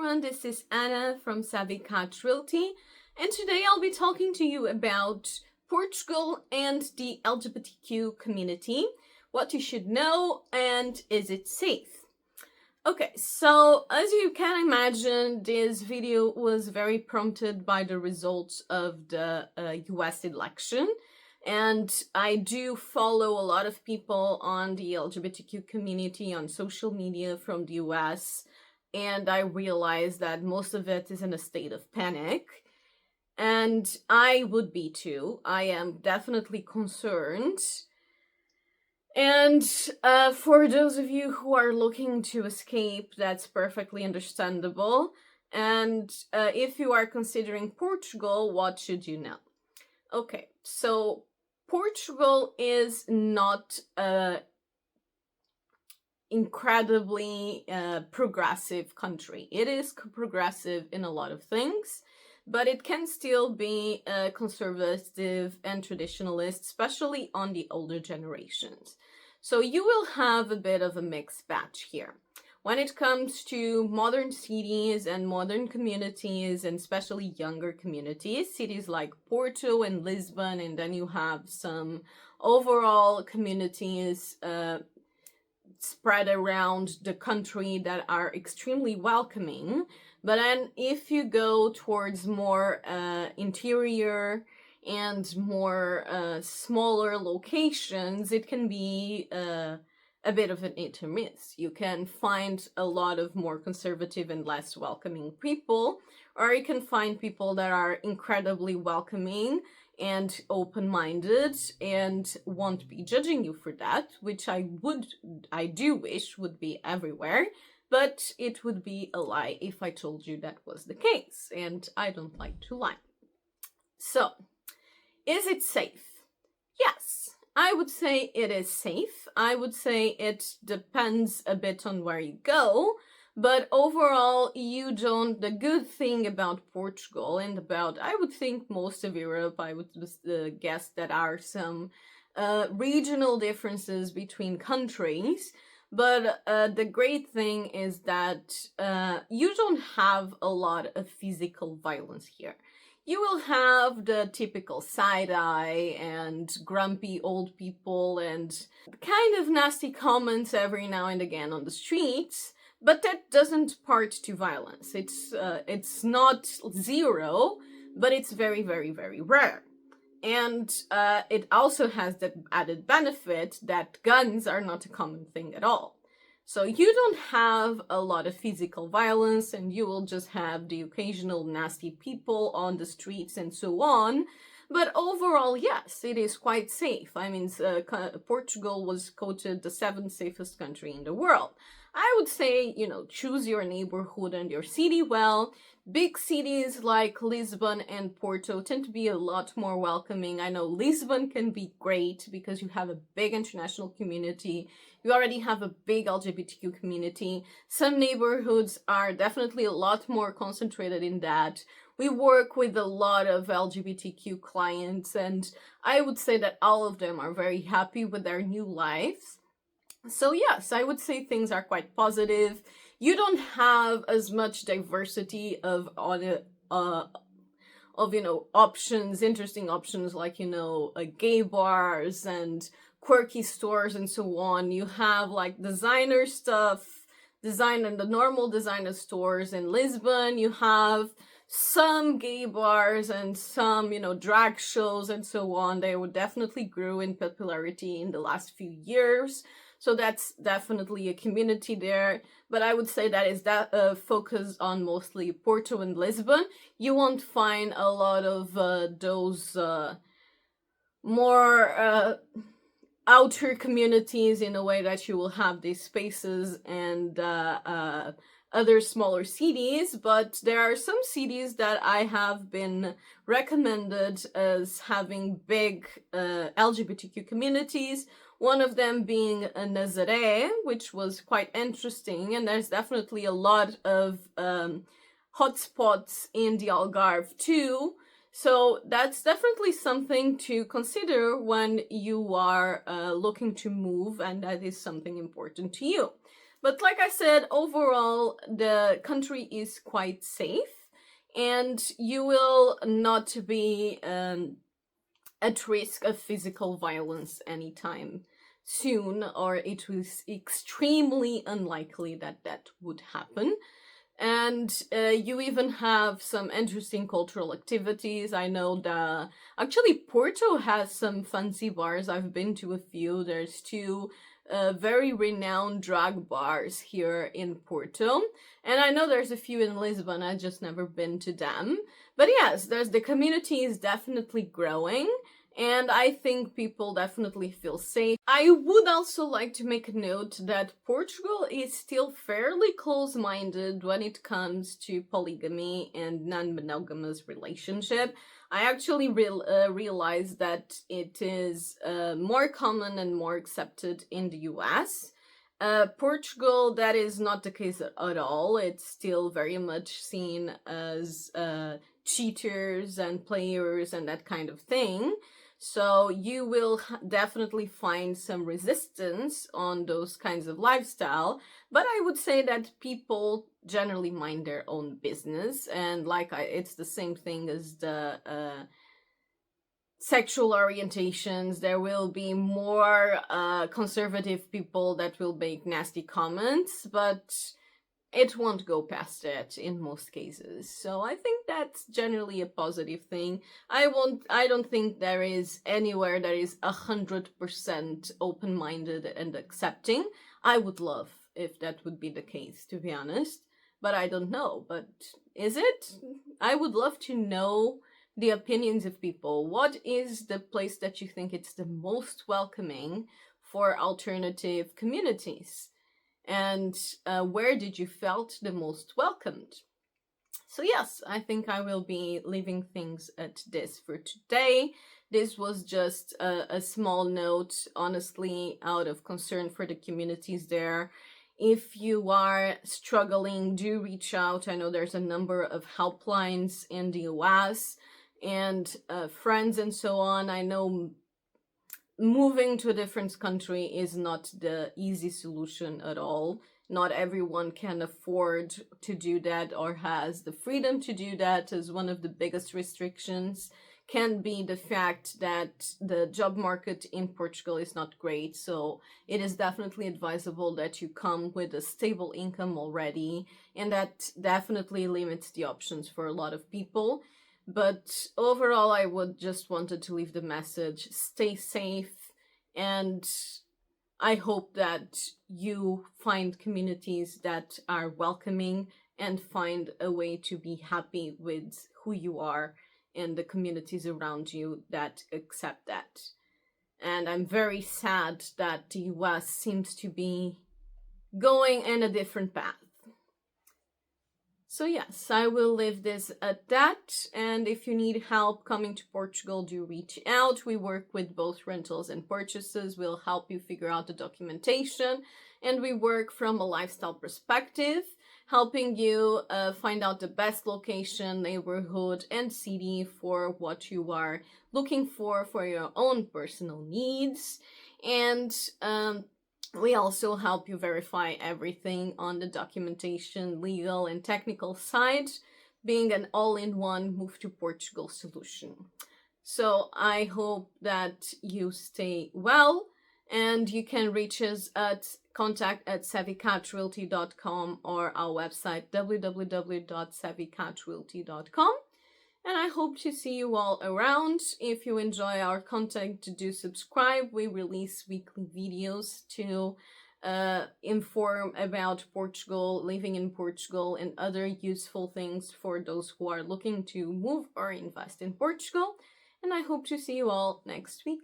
everyone, this is Anna from Savvy Cat Realty, and today I'll be talking to you about Portugal and the LGBTQ community, what you should know, and is it safe? Okay, so as you can imagine, this video was very prompted by the results of the US election. And I do follow a lot of people on the LGBTQ community on social media from the US, and I realize that most of it is in a state of panic. And I would be too. I am definitely concerned. And for those of you who are looking to escape, that's perfectly understandable. And if you are considering Portugal, what should you know? Okay, so Portugal is not incredibly progressive country. It is progressive in a lot of things, but it can still be conservative and traditionalist, especially on the older generations. So you will have a bit of a mixed batch here. When it comes to modern cities and modern communities, and especially younger communities, cities like Porto and Lisbon, and then you have some overall communities spread around the country that are extremely welcoming. But then if you go towards more interior and more smaller locations, it can be a bit of an hit or miss. You can find a lot of more conservative and less welcoming people, or you can find people that are incredibly welcoming and open-minded and won't be judging you for that, which I do wish would be everywhere, but it would be a lie if I told you that was the case, and I don't like to lie. So, is it safe? Yes, I would say it is safe. I would say it depends a bit on where you go, but overall, the good thing about Portugal and about, I would think, most of Europe, I would guess that are some regional differences between countries, but the great thing is that you don't have a lot of physical violence here. You will have the typical side-eye and grumpy old people and kind of nasty comments every now and again on the streets, but that doesn't part to violence. It's not zero, but it's very, very, very rare. And it also has the added benefit that guns are not a common thing at all. So you don't have a lot of physical violence, and you will just have the occasional nasty people on the streets and so on. But overall, yes, it is quite safe. I mean, Portugal was quoted the 7th safest country in the world. I would say, choose your neighborhood and your city well. Big cities like Lisbon and Porto tend to be a lot more welcoming. I know Lisbon can be great because you have a big international community. You already have a big LGBTQ community. Some neighborhoods are definitely a lot more concentrated in that. We work with a lot of LGBTQ clients, and I would say that all of them are very happy with their new lives. So yes, I would say things are quite positive. You don't have as much diversity of options, interesting options like, gay bars and quirky stores and so on. You have like designer stuff, design and the normal designer stores in Lisbon. You have some gay bars and some, drag shows and so on. They would definitely grew in popularity in the last few years. So that's definitely a community there. But I would say that is focused on mostly Porto and Lisbon. You won't find a lot of those more outer communities in a way that you will have these spaces and other smaller cities, but there are some cities that I have been recommended as having big LGBTQ communities. One of them being Nazaré, which was quite interesting, and there's definitely a lot of hotspots in the Algarve too. So that's definitely something to consider when you are looking to move, and that is something important to you. But like I said, overall, the country is quite safe, and you will not be at risk of physical violence anytime soon, or it was extremely unlikely that that would happen. And you even have some interesting cultural activities. I know that actually Porto has some fancy bars. I've been to a few. There's two very renowned drag bars here in Porto, and I know there's a few in Lisbon. I just never been to them. But yes, the community is definitely growing, and I think people definitely feel safe. I would also like to make a note that Portugal is still fairly close-minded when it comes to polygamy and non-monogamous relationship. I actually realized that it is more common and more accepted in the US. Portugal, that is not the case at all. It's still very much seen as cheaters and players and that kind of thing. So you will definitely find some resistance on those kinds of lifestyle, but I would say that people generally mind their own business, and it's the same thing as the sexual orientations. There will be more conservative people that will make nasty comments, but it won't go past that in most cases. So I think that's generally a positive thing. I don't think there is anywhere that is 100% open-minded and accepting. I would love if that would be the case, to be honest, but I don't know. But is it? I would love to know the opinions of people. What is the place that you think it's the most welcoming for alternative communities? And where did you felt the most welcomed? So yes, I think I will be leaving things at this for today. This was just a small note, honestly, out of concern for the communities there. If you are struggling, do reach out. I know there's a number of helplines in the US and friends and so on. I know moving to a different country is not the easy solution at all. Not everyone can afford to do that or has the freedom to do that, as one of the biggest restrictions can be the fact that the job market in Portugal is not great. So it is definitely advisable that you come with a stable income already, and that definitely limits the options for a lot of people. But overall, I would just wanted to leave the message: stay safe, and I hope that you find communities that are welcoming and find a way to be happy with who you are and the communities around you that accept that. And I'm very sad that the US seems to be going in a different path. So yes, I will leave this at that, and if you need help coming to Portugal, do reach out. We work with both rentals and purchases. We'll help you figure out the documentation, and we work from a lifestyle perspective, helping you find out the best location, neighborhood, and city for what you are looking for your own personal needs. And we also help you verify everything on the documentation, legal, and technical side, being an all-in-one move to Portugal solution. So I hope that you stay well, and you can reach us at contact@savvycatrealty.com or our website www.savvycatrealty.com. And I hope to see you all around. If you enjoy our content, do subscribe. We release weekly videos to inform about Portugal, living in Portugal, and other useful things for those who are looking to move or invest in Portugal. And I hope to see you all next week.